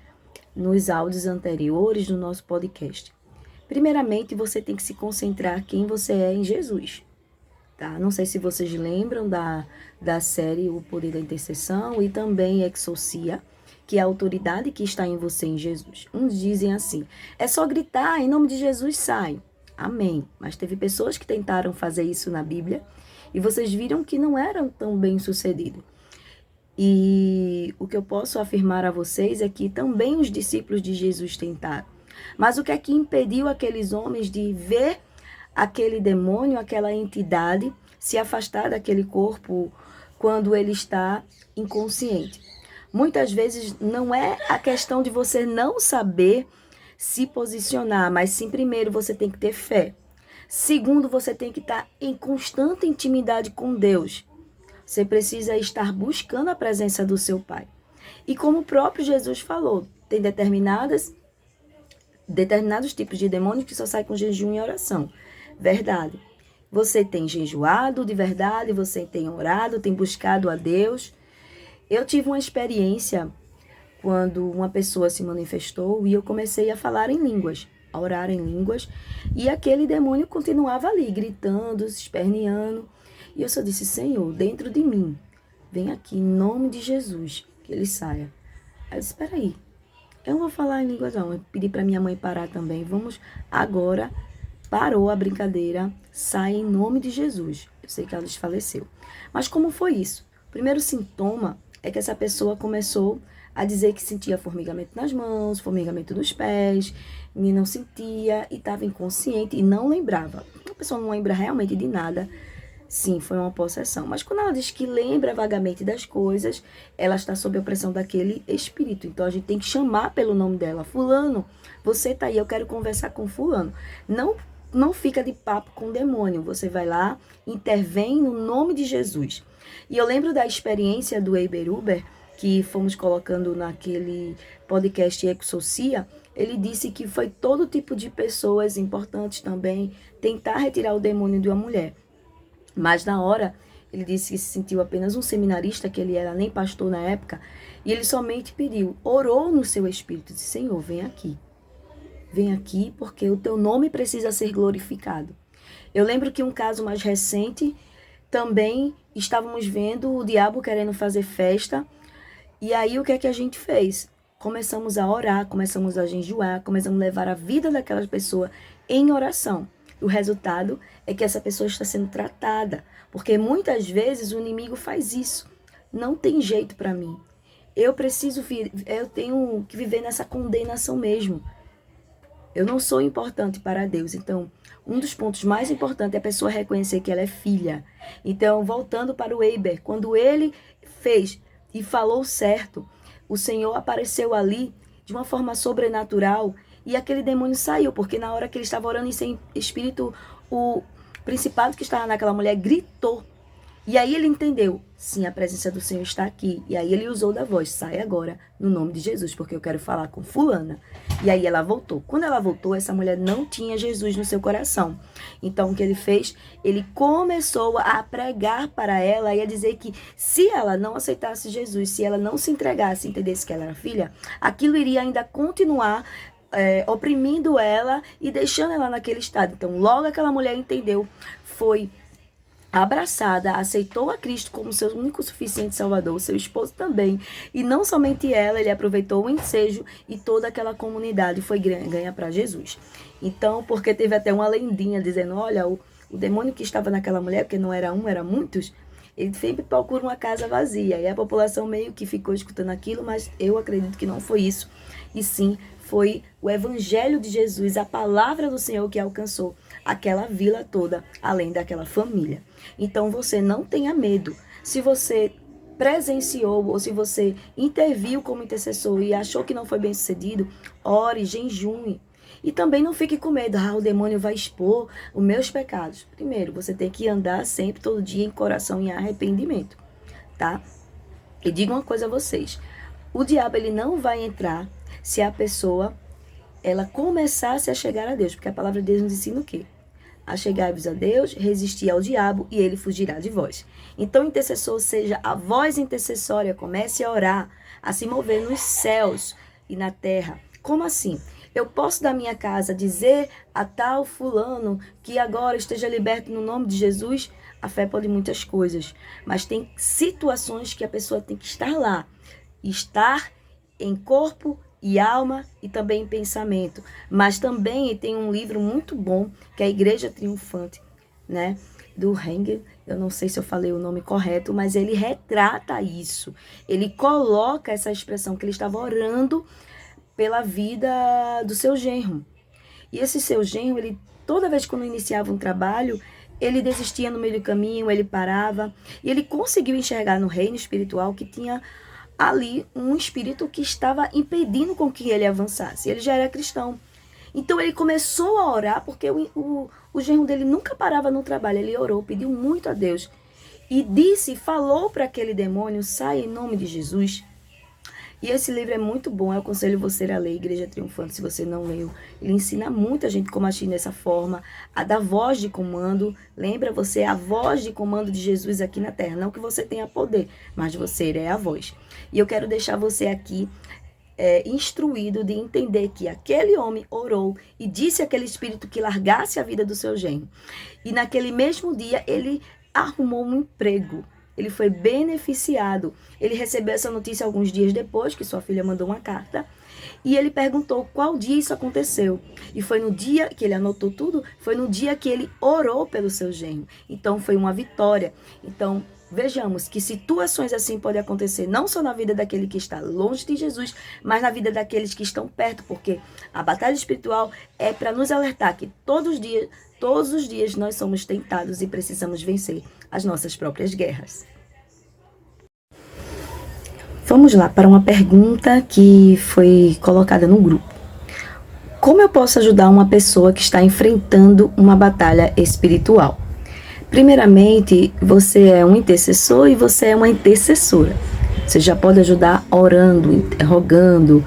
S2: nos áudios anteriores do nosso podcast. Primeiramente, você tem que se concentrar quem você é em Jesus. Tá? Não sei se vocês lembram da série O Poder da Intercessão e também Exorcia, que é a autoridade que está em você em Jesus. Uns dizem assim, é só gritar, em nome de Jesus sai. Amém. Mas teve pessoas que tentaram fazer isso na Bíblia e vocês viram que não eram tão bem sucedidos. E o que eu posso afirmar a vocês é que também os discípulos de Jesus tentaram. Mas o que é que impediu aqueles homens de ver aquele demônio, aquela entidade, se afastar daquele corpo quando ele está inconsciente? Muitas vezes não é a questão de você não saber se posicionar, mas sim, primeiro, você tem que ter fé. Segundo, você tem que estar em constante intimidade com Deus. Você precisa estar buscando a presença do seu Pai. E como o próprio Jesus falou, tem determinados tipos de demônios que só saem com jejum e oração. Verdade. Você tem jejuado de verdade, você tem orado, tem buscado a Deus. Eu tive uma experiência quando uma pessoa se manifestou e eu comecei a falar em línguas, a orar em línguas, e aquele demônio continuava ali, gritando, se esperneando. E eu só disse, Senhor, dentro de mim, vem aqui, em nome de Jesus, que ele saia. Aí eu disse, espera aí, eu não vou falar em línguas não, eu pedi para minha mãe parar também, vamos agora, parou a brincadeira, sai em nome de Jesus. Eu sei que ela desfaleceu. Mas como foi isso? O primeiro sintoma é que essa pessoa começou a dizer que sentia formigamento nas mãos, formigamento nos pés, e não sentia, e estava inconsciente e não lembrava. A pessoa não lembra realmente de nada. Sim, foi uma possessão. Mas quando ela diz que lembra vagamente das coisas, ela está sob a opressão daquele espírito. Então a gente tem que chamar pelo nome dela. Fulano, você tá aí, eu quero conversar com fulano. Não fica de papo com o demônio. Você vai lá, intervém no nome de Jesus. E eu lembro da experiência do Eiber Uber, que fomos colocando naquele podcast Exorcia. Ele disse que foi todo tipo de pessoas importantes também tentar retirar o demônio de uma mulher. Mas na hora, ele disse que se sentiu apenas um seminarista, que ele era nem pastor na época, e ele somente pediu, orou no seu espírito, disse, Senhor, vem aqui porque o teu nome precisa ser glorificado. Eu lembro que um caso mais recente, também estávamos vendo o diabo querendo fazer festa, e aí o que é que a gente fez? Começamos a orar, começamos a jejuar, começamos a levar a vida daquela pessoa em oração. O resultado é que essa pessoa está sendo tratada, porque muitas vezes o inimigo faz isso. Não tem jeito para mim. Eu tenho que viver nessa condenação mesmo. Eu não sou importante para Deus. Então, um dos pontos mais importantes é a pessoa reconhecer que ela é filha. Então, voltando para o Eiber, quando ele fez e falou certo, o Senhor apareceu ali de uma forma sobrenatural. E aquele demônio saiu, porque na hora que ele estava orando em espírito, o principado que estava naquela mulher gritou. E aí ele entendeu, sim, a presença do Senhor está aqui. E aí ele usou da voz, sai agora, no nome de Jesus, porque eu quero falar com fulana. E aí ela voltou. Quando ela voltou, essa mulher não tinha Jesus no seu coração. Então o que ele fez? Ele começou a pregar para ela e a dizer que se ela não aceitasse Jesus, se ela não se entregasse, entendesse que ela era filha, aquilo iria ainda continuar oprimindo ela e deixando ela naquele estado. Então, logo aquela mulher entendeu, foi abraçada, aceitou a Cristo como seu único suficiente Salvador, seu esposo também, e não somente ela, ele aproveitou o ensejo e toda aquela comunidade foi ganha para Jesus. Então, porque teve até uma lendinha dizendo, olha, o demônio que estava naquela mulher, porque não era um, era muitos, ele sempre procura uma casa vazia, e a população meio que ficou escutando aquilo, mas eu acredito que não foi isso, e sim, foi o evangelho de Jesus, a palavra do Senhor que alcançou aquela vila toda, além daquela família. Então você não tenha medo. Se você presenciou ou se você interviu como intercessor e achou que não foi bem sucedido, ore, jejue. E também não fique com medo, o demônio vai expor os meus pecados. Primeiro, você tem que andar sempre, todo dia, em coração e arrependimento, tá? E digo uma coisa a vocês, o diabo ele não vai entrar se a pessoa ela começasse a chegar a Deus, porque a palavra de Deus nos ensina o quê? Achegai-vos a Deus, resistir ao diabo e ele fugirá de vós. Então, intercessor, seja a voz intercessória, comece a orar, a se mover nos céus e na terra. Como assim? Eu posso da minha casa dizer a tal fulano que agora esteja liberto no nome de Jesus? A fé pode muitas coisas, mas tem situações que a pessoa tem que estar lá. Estar em corpo e alma e também em pensamento. Mas também tem um livro muito bom, que é a Igreja Triunfante, né? Do Hengel, eu não sei se eu falei o nome correto, mas ele retrata isso. Ele coloca essa expressão que ele estava orando pela vida do seu genro. E esse seu genro, ele toda vez que iniciava um trabalho, ele desistia no meio do caminho, ele parava. E ele conseguiu enxergar no reino espiritual que tinha ali um espírito que estava impedindo com que ele avançasse. Ele já era cristão. Então ele começou a orar, porque o genro dele nunca parava no trabalho. Ele orou, pediu muito a Deus. E falou para aquele demônio, sai em nome de Jesus. E esse livro é muito bom, eu aconselho você a ler Igreja Triunfante, se você não leu. Ele ensina muita gente como agir dessa forma, a dar voz de comando. Lembra, você é a voz de comando de Jesus aqui na terra. Não que você tenha poder, mas você é a voz. E eu quero deixar você aqui instruído de entender que aquele homem orou e disse àquele espírito que largasse a vida do seu genro. E naquele mesmo dia ele arrumou um emprego. Ele foi beneficiado. Ele recebeu essa notícia alguns dias depois, que sua filha mandou uma carta. E ele perguntou qual dia isso aconteceu. E foi no dia que ele anotou tudo, foi no dia que ele orou pelo seu genro. Então foi uma vitória. Então vejamos que situações assim podem acontecer não só na vida daquele que está longe de Jesus, mas na vida daqueles que estão perto. Porque a batalha espiritual é para nos alertar que todos os dias nós somos tentados e precisamos vencer as nossas próprias guerras. Vamos lá para uma pergunta que foi colocada no grupo. Como eu posso ajudar uma pessoa que está enfrentando uma batalha espiritual? Primeiramente, você é um intercessor e você é uma intercessora. Você já pode ajudar orando, interrogando,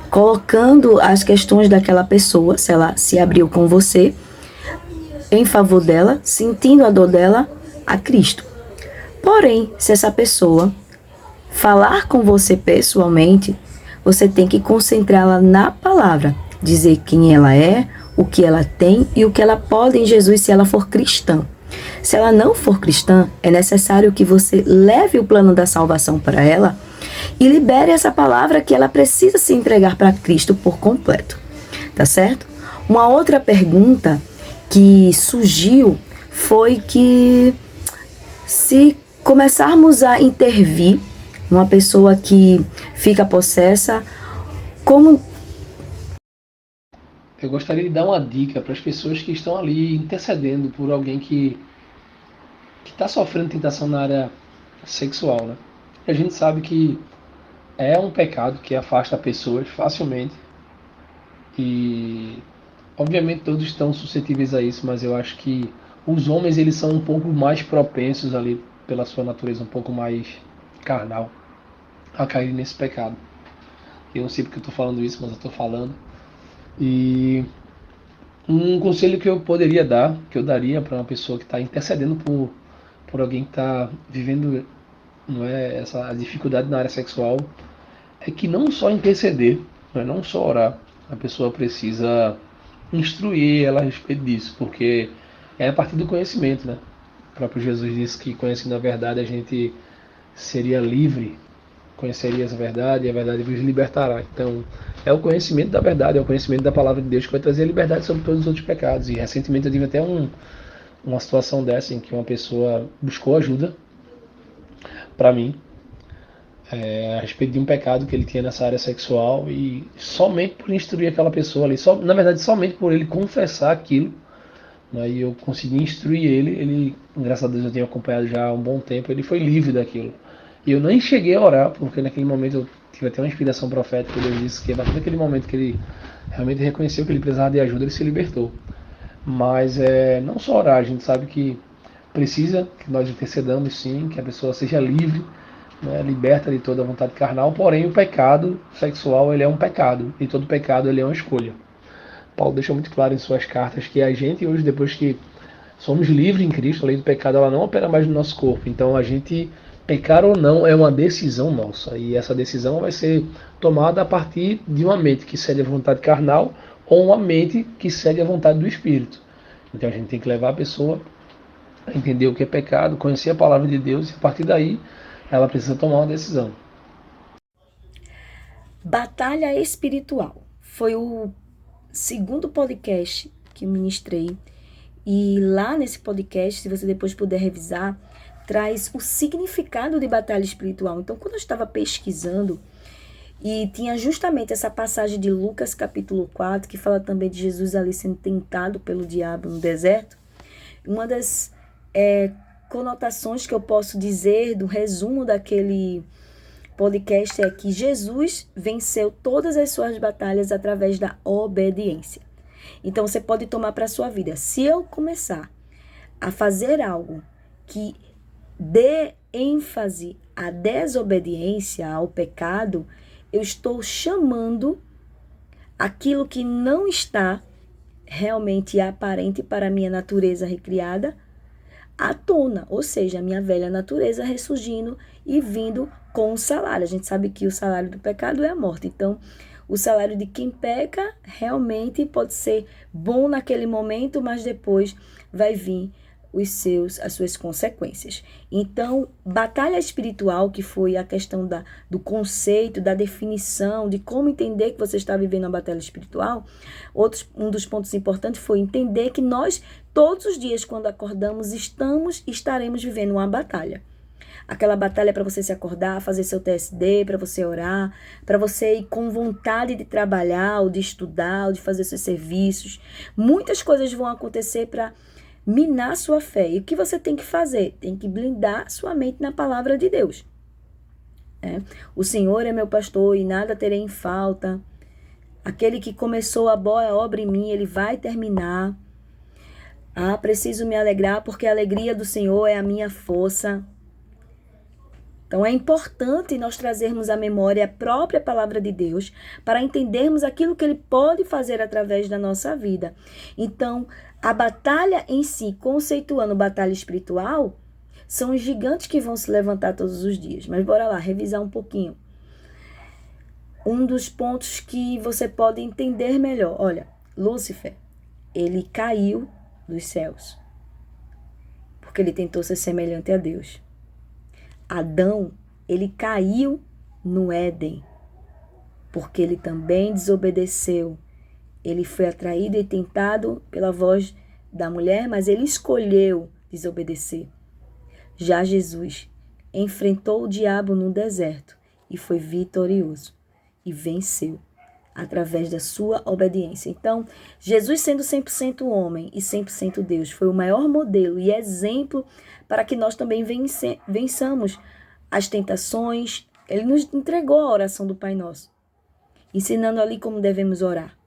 S2: colocando as questões daquela pessoa, se ela se abriu com você, em favor dela, sentindo a dor dela, a Cristo. Porém, se essa pessoa falar com você pessoalmente, você tem que concentrá-la na palavra, dizer quem ela é, o que ela tem e o que ela pode em Jesus se ela for cristã. Se ela não for cristã, é necessário que você leve o plano da salvação para ela e libere essa palavra que ela precisa se entregar para Cristo por completo. Tá certo? Uma outra pergunta que surgiu foi que se começarmos a intervir numa pessoa que fica possessa, como...
S1: Eu gostaria de dar uma dica para as pessoas que estão ali intercedendo por alguém que está sofrendo tentação na área sexual, né? A gente sabe que é um pecado que afasta pessoas facilmente e obviamente todos estão suscetíveis a isso, mas eu acho que os homens eles são um pouco mais propensos ali pela sua natureza um pouco mais carnal a cair nesse pecado. Eu não sei porque eu estou falando isso, mas eu estou falando. E um conselho que eu poderia dar, que eu daria para uma pessoa que está intercedendo por alguém que está vivendo, não é, essa dificuldade na área sexual, é que não só interceder, não só orar, a pessoa precisa instruir ela a respeito disso, porque é a partir do conhecimento, né? O próprio Jesus disse que conhecendo a verdade a gente seria livre, conheceria essa verdade e a verdade vos libertará. Então, é o conhecimento da verdade, é o conhecimento da palavra de Deus que vai trazer a liberdade sobre todos os outros pecados. E recentemente eu tive até uma situação dessa em que uma pessoa buscou ajuda para mim a respeito de um pecado que ele tinha nessa área sexual e somente por instruir aquela pessoa ali, na verdade somente por ele confessar aquilo, né, e eu consegui instruir ele, graças a Deus eu tenho acompanhado já há um bom tempo, ele foi livre daquilo. E eu nem cheguei a orar, porque naquele momento eu tive até uma inspiração profética, Deus disse que a partir daquele momento que ele realmente reconheceu que ele precisava de ajuda, ele se libertou. Mas não só orar, a gente sabe que precisa que nós intercedamos sim, que a pessoa seja livre, né, liberta de toda a vontade carnal, porém o pecado sexual ele é um pecado, e todo pecado ele é uma escolha. Paulo deixa muito claro em suas cartas que a gente hoje, depois que somos livres em Cristo, a lei do pecado ela não opera mais no nosso corpo, então a gente pecar ou não é uma decisão nossa, e essa decisão vai ser tomada a partir de uma mente que cede à vontade carnal ou uma mente que cede à vontade do Espírito. Então a gente tem que levar a pessoa a entender o que é pecado, conhecer a palavra de Deus e a partir daí ela precisa tomar uma decisão.
S2: Batalha espiritual. Foi o segundo podcast que eu ministrei. E lá nesse podcast, se você depois puder revisar, traz o significado de batalha espiritual. Então, quando eu estava pesquisando, e tinha justamente essa passagem de Lucas capítulo 4, que fala também de Jesus ali sendo tentado pelo diabo no deserto, uma das conotações que eu posso dizer do resumo daquele podcast é que Jesus venceu todas as suas batalhas através da obediência. Então você pode tomar para a sua vida. Se eu começar a fazer algo que dê ênfase à desobediência, ao pecado, eu estou chamando aquilo que não está realmente aparente para a minha natureza recriada à tona, ou seja, a minha velha natureza ressurgindo e vindo com o salário. A gente sabe que o salário do pecado é a morte. Então, o salário de quem peca realmente pode ser bom naquele momento, mas depois vai vir as suas consequências. Então, batalha espiritual, que foi a questão do conceito, da definição, de como entender que você está vivendo uma batalha espiritual, um dos pontos importantes foi entender que nós, todos os dias, quando acordamos, estaremos vivendo uma batalha. Aquela batalha para você se acordar, fazer seu TSD, para você orar, para você ir com vontade de trabalhar, ou de estudar, ou de fazer seus serviços. Muitas coisas vão acontecer para minar sua fé. E o que você tem que fazer? Tem que blindar sua mente na palavra de Deus. O Senhor é meu pastor e nada terei em falta. Aquele que começou a boa obra em mim, ele vai terminar. Preciso me alegrar porque a alegria do Senhor é a minha força. Então, é importante nós trazermos à memória a própria palavra de Deus para entendermos aquilo que Ele pode fazer através da nossa vida. Então, a batalha em si, conceituando batalha espiritual, são os gigantes que vão se levantar todos os dias. Mas bora lá, revisar um pouquinho. Um dos pontos que você pode entender melhor. Olha, Lúcifer, ele caiu dos céus, porque ele tentou ser semelhante a Deus. Adão, ele caiu no Éden, porque ele também desobedeceu. Ele foi atraído e tentado pela voz da mulher, mas ele escolheu desobedecer. Já Jesus enfrentou o diabo no deserto e foi vitorioso e venceu através da sua obediência. Então, Jesus sendo 100% homem e 100% Deus, foi o maior modelo e exemplo para que nós também vençamos as tentações. Ele nos entregou a oração do Pai Nosso, ensinando ali como devemos orar.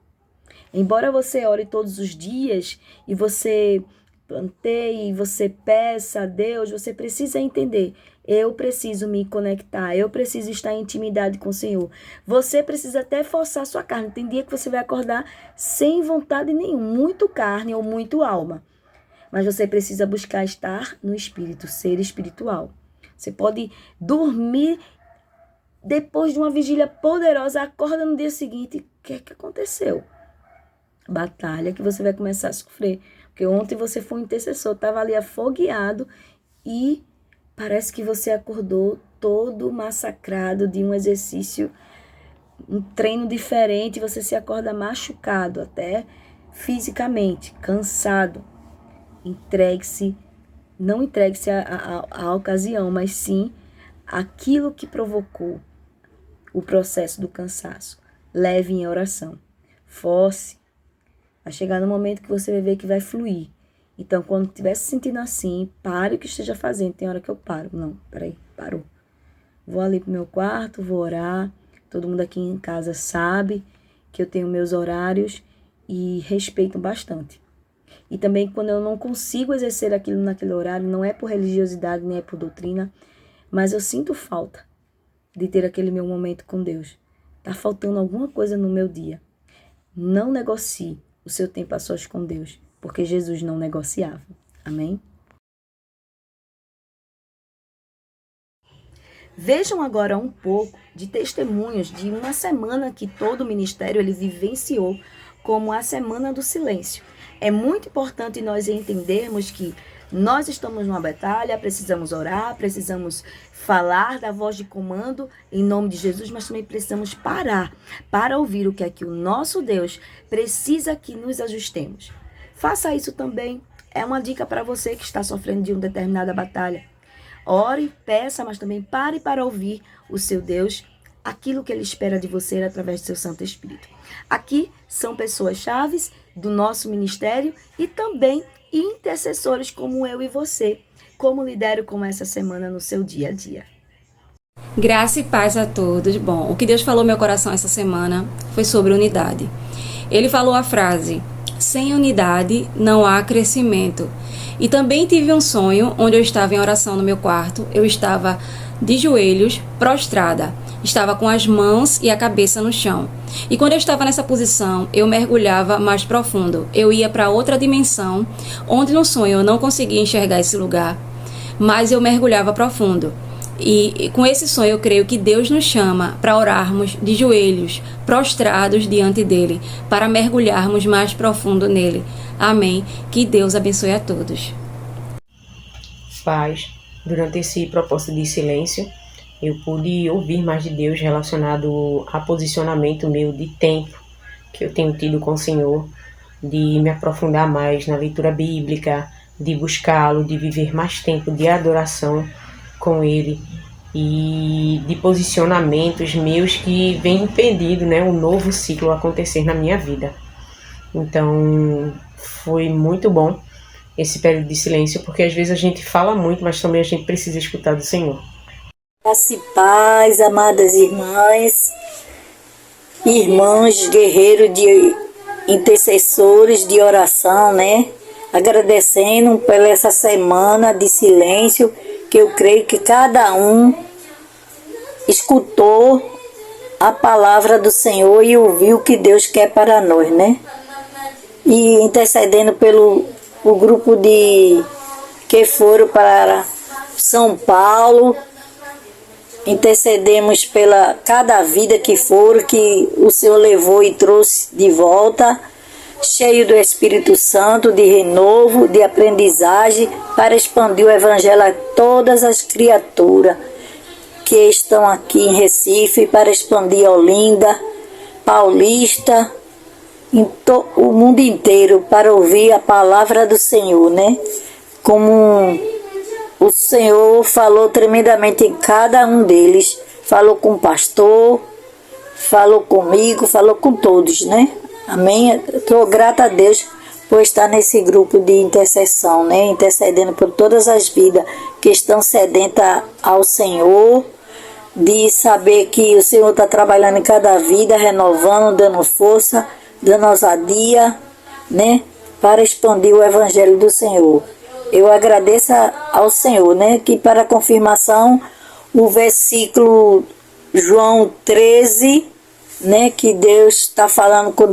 S2: Embora você ore todos os dias e você planteie, você peça a Deus, você precisa entender: eu preciso me conectar, eu preciso estar em intimidade com o Senhor. Você precisa até forçar a sua carne. Tem dia que você vai acordar sem vontade nenhuma, muito carne ou muito alma. Mas você precisa buscar estar no Espírito, ser espiritual. Você pode dormir depois de uma vigília poderosa, acorda no dia seguinte, o que é que aconteceu? Batalha que você vai começar a sofrer. Porque ontem você foi um intercessor, estava ali afogueado e parece que você acordou todo massacrado de um exercício, um treino diferente, você se acorda machucado até fisicamente, cansado. Entregue-se, não entregue-se à ocasião, mas sim aquilo que provocou o processo do cansaço. Leve em oração. Force. Vai chegar no momento que você vai ver que vai fluir. Então, quando estiver se sentindo assim, pare o que esteja fazendo. Tem hora que eu paro. Não, peraí, parou. Vou ali pro meu quarto, vou orar. Todo mundo aqui em casa sabe que eu tenho meus horários e respeito bastante. E também quando eu não consigo exercer aquilo naquele horário, não é por religiosidade, nem é por doutrina, mas eu sinto falta de ter aquele meu momento com Deus. Tá faltando alguma coisa no meu dia. Não negocie o seu tempo a sós com Deus, porque Jesus não negociava. Amém? Vejam agora um pouco de testemunhos de uma semana que todo o ministério ele vivenciou como a Semana do Silêncio. É muito importante nós entendermos que nós estamos numa batalha, precisamos orar, precisamos falar da voz de comando em nome de Jesus, mas também precisamos parar para ouvir o que é que o nosso Deus precisa que nos ajustemos. Faça isso também. É uma dica para você que está sofrendo de uma determinada batalha. Ore, peça, mas também pare para ouvir o seu Deus, aquilo que Ele espera de você através do seu Santo Espírito. Aqui são pessoas chaves do nosso ministério e também intercessores como eu e você. Como lidero com essa semana no seu dia a dia?
S4: Graça e paz a todos. Bom, o que Deus falou no meu coração essa semana foi sobre unidade. Ele falou a frase: sem unidade não há crescimento. E também tive um sonho onde eu estava em oração no meu quarto. Eu estava de joelhos, prostrada. Estava com as mãos e a cabeça no chão. E quando eu estava nessa posição, eu mergulhava mais profundo. Eu ia para outra dimensão, onde no sonho eu não conseguia enxergar esse lugar, mas eu mergulhava profundo. E com esse sonho eu creio que Deus nos chama para orarmos de joelhos, prostrados diante dele, para mergulharmos mais profundo nele. Amém. Que Deus abençoe a todos.
S5: Paz. Durante esse propósito de silêncio, eu pude ouvir mais de Deus relacionado a posicionamento meu de tempo que eu tenho tido com o Senhor, de me aprofundar mais na leitura bíblica, de buscá-lo, de viver mais tempo de adoração com Ele e de posicionamentos meus que vêm impedindo, um novo ciclo acontecer na minha vida. Então, foi muito bom esse período de silêncio, porque às vezes a gente fala muito, mas também a gente precisa escutar do Senhor.
S6: Graça e paz, amadas irmãs, irmãos guerreiros de intercessores de oração, agradecendo por essa semana de silêncio, que eu creio que cada um escutou a palavra do Senhor e ouviu o que Deus quer para nós, E intercedendo pelo o grupo que foram para São Paulo, intercedemos pela cada vida que foram, que o Senhor levou e trouxe de volta, cheio do Espírito Santo, de renovo, de aprendizagem, para expandir o Evangelho a todas as criaturas que estão aqui em Recife, para expandir Olinda, Paulista, o mundo inteiro, para ouvir a palavra do Senhor, Como o Senhor falou tremendamente em cada um deles, falou com o pastor, falou comigo, falou com todos, Amém? Estou grata a Deus por estar nesse grupo de intercessão, Intercedendo por todas as vidas que estão sedentas ao Senhor, de saber que o Senhor está trabalhando em cada vida, renovando, dando força, dando ousadia, para expandir o Evangelho do Senhor. Eu agradeço ao Senhor, que para confirmação, o versículo João 13, que Deus está falando com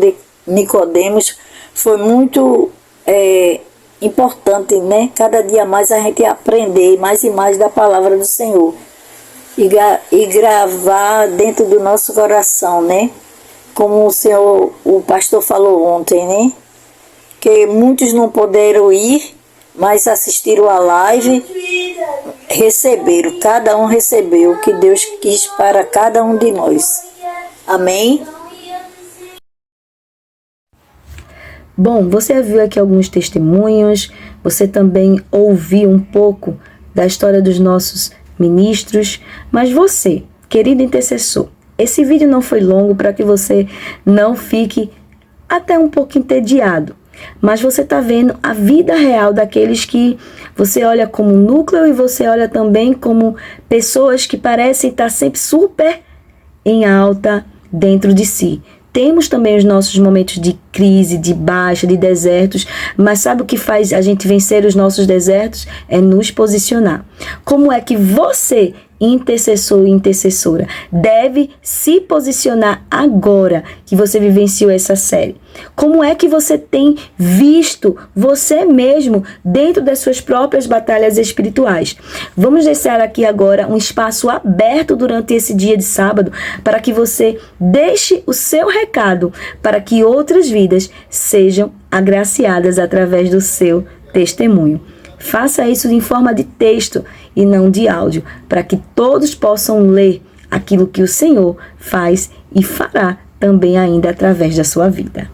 S6: Nicodemos, foi muito importante, Cada dia mais a gente aprender mais e mais da palavra do Senhor e gravar dentro do nosso coração, Como o pastor falou ontem, que muitos não puderam ir, mas assistiram a live, receberam, cada um recebeu o que Deus quis para cada um de nós. Amém?
S2: Bom, você viu aqui alguns testemunhos, você também ouviu um pouco da história dos nossos ministros, mas você, querido intercessor, esse vídeo não foi longo para que você não fique até um pouco entediado, mas você está vendo a vida real daqueles que você olha como núcleo e você olha também como pessoas que parecem estar sempre super em alta dentro de si. Temos também os nossos momentos de crise, de baixa, de desertos, mas sabe o que faz a gente vencer os nossos desertos? É nos posicionar. Como é que você, intercessor e intercessora, deve se posicionar agora que você vivenciou essa série? Como é que você tem visto você mesmo dentro das suas próprias batalhas espirituais? Vamos deixar aqui agora um espaço aberto durante esse dia de sábado para que você deixe o seu recado para que outras vidas sejam agraciadas através do seu testemunho. Faça isso em forma de texto e não de áudio, para que todos possam ler aquilo que o Senhor faz e fará também ainda através da sua vida.